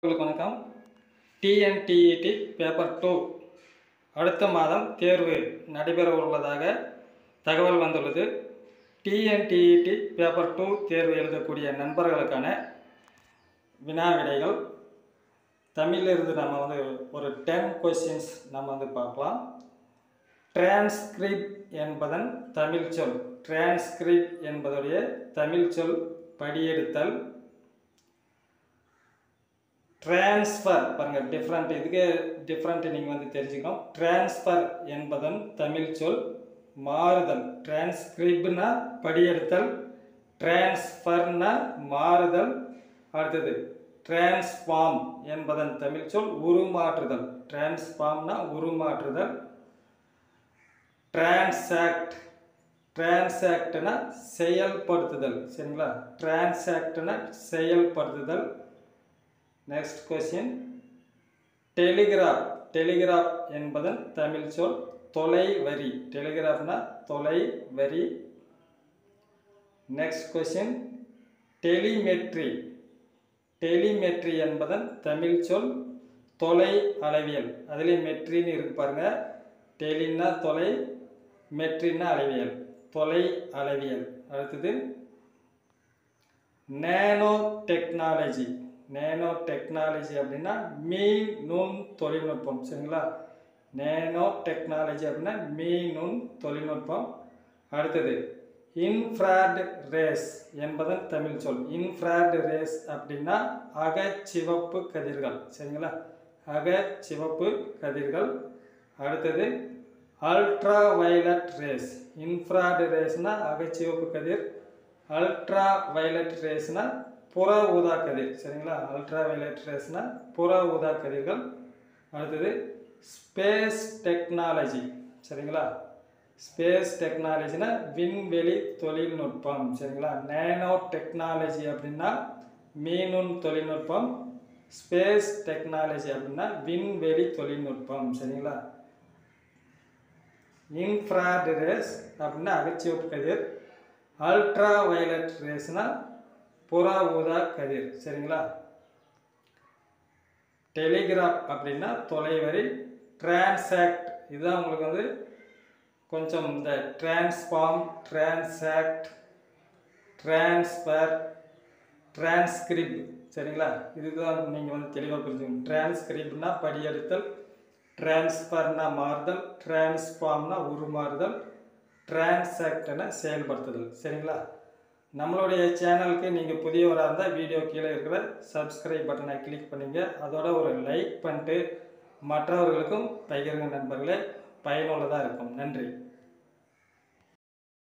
வணக்கம். TNTET paper 2 அடுத்த மாதம் தேர்வு நடைபெற உள்ளதாக தகவல் வந்துள்ளது. டிஎன்டிஇடி பேப்பர் 2 தேர்வு எழுதக்கூடிய நண்பர்களுக்கான வினா விடைகள். தமிழிலிருந்து நம்ம ஒரு 10 கொஸ்டின்ஸ் நம்ம பார்க்கலாம். டிரான்ஸ்கிரிப்ட் என்பதன் தமிழ் சொல். டிரான்ஸ்கிரிப்ட் என்பதுடைய தமிழ் சொல் படியெடுத்தல். ட்ரான்ஸ்ஃபர் பாருங்க, டிஃப்ரெண்ட், இதுக்கு டிஃப்ரெண்ட் நீங்கள் தெரிஞ்சுக்கணும். ட்ரான்ஸ்ஃபர் என்பதன் தமிழ் சொல் மாறுதல். டிரான்ஸ்கிரிப்ட்னா படியெடுத்தல், ட்ரான்ஸ்ஃபர்னா மாறுதல். அடுத்தது டிரான்ஸ்ஃபார்ம் என்பதன் தமிழ் சொல் உருமாற்றுதல். டிரான்ஸ்ஃபார்ம்னா உருமாற்றுதல். டிரான்சாக்ட், டிரான்சாக்ட்னா செயல்படுத்துதல். சரிங்களா, டிரான்சாக்ட்னா செயல்படுத்துதல். Next question, telegraph. டெலிகிராஃப் என்பதன் தமிழ் சொல் தொலைவரி. டெலிகிராஃப்னா தொலைவரி. Next question, telemetry. டெலிமெட்ரி என்பதன் தமிழ் சொல் தொலை அளவியல். அதிலே மெட்ரின்னு இருக்கு பாருங்க. டெலின்னா தொலை, மெட்ரின்னா அளவியல், தொலை அளவியல். அடுத்தது நேனோ டெக்னாலஜி. நேனோ டெக்னாலஜி அப்படின்னா மீ நுண் தொழில்நுட்பம். சரிங்களா, நேனோ டெக்னாலஜி அப்படின்னா மீ நுண் தொழில்நுட்பம். அடுத்தது இன்ஃப்ராட் ரேஸ் என்பதன் தமிழ் சொல். இன்ஃப்ராட் ரேஸ் அப்படின்னா அகச்சிவப்பு கதிர்கள். சரிங்களா, அகச்சிவப்பு கதிர்கள். அடுத்தது அல்ட்ரா வயலட் ரேஸ். இன்ஃப்ராட் ரேஸ்னா அகச்சிவப்பு கதிர், அல்ட்ரா வயலட் ரேஸ்னா புற ஊதா கதிர். சரிங்களா, அல்ட்ரா வயலட் ரேஸ்னா புற ஊதா கதிர்கள். அடுத்தது ஸ்பேஸ் டெக்னாலஜி. சரிங்களா, ஸ்பேஸ் டெக்னாலஜினா விண்வெளி தொழில்நுட்பம். சரிங்களா, நேனோ டெக்னாலஜி அப்படின்னா மீனுண் தொழில்நுட்பம், ஸ்பேஸ் டெக்னாலஜி அப்படின்னா விண்வெளி தொழில்நுட்பம். சரிங்களா, இன்ஃப்ராட் ரேஸ் அப்படின்னா அகச்சிவப்பு கதிர், அல்ட்ரா வயலட் ரேஸ்னா புற ஊதா கதிர். சரிங்களா, டெலிகிராஃப் அப்படின்னா தொலைவரி. டிரான்சாக்ட் இதுதான் உங்களுக்கு கொஞ்சம் இந்த டிரான்ஸ்ஃபார்ம், டிரான்சாக்ட், டிரான்ஸ்ஃபர், டிரான்ஸ்கிரிப்ட். சரிங்களா, இதுதான் நீங்கள் தெளிவாக புரிஞ்சுக்கணும். டிரான்ஸ்கிரிப்ட்னா படியெடுத்தல், டிரான்ஸ்ஃபர்னா மாறுதல், டிரான்ஸ்ஃபார்ம்னா உருமாறுதல், டிரான்சாக்ட்னா செயல்படுத்துதல். சரிங்களா, நம்மளுடைய சேனலுக்கு நீங்கள் புதியவராக இருந்தால் வீடியோ கீழே இருக்கிற சப்ஸ்கிரைப் பட்டனை கிளிக் பண்ணிங்க. அதோட ஒரு லைக் பண்ணிட்டு மற்றவர்களுக்கும் பகிருங்க நண்பர்களே, பயனுள்ளதாக இருக்கும். நன்றி.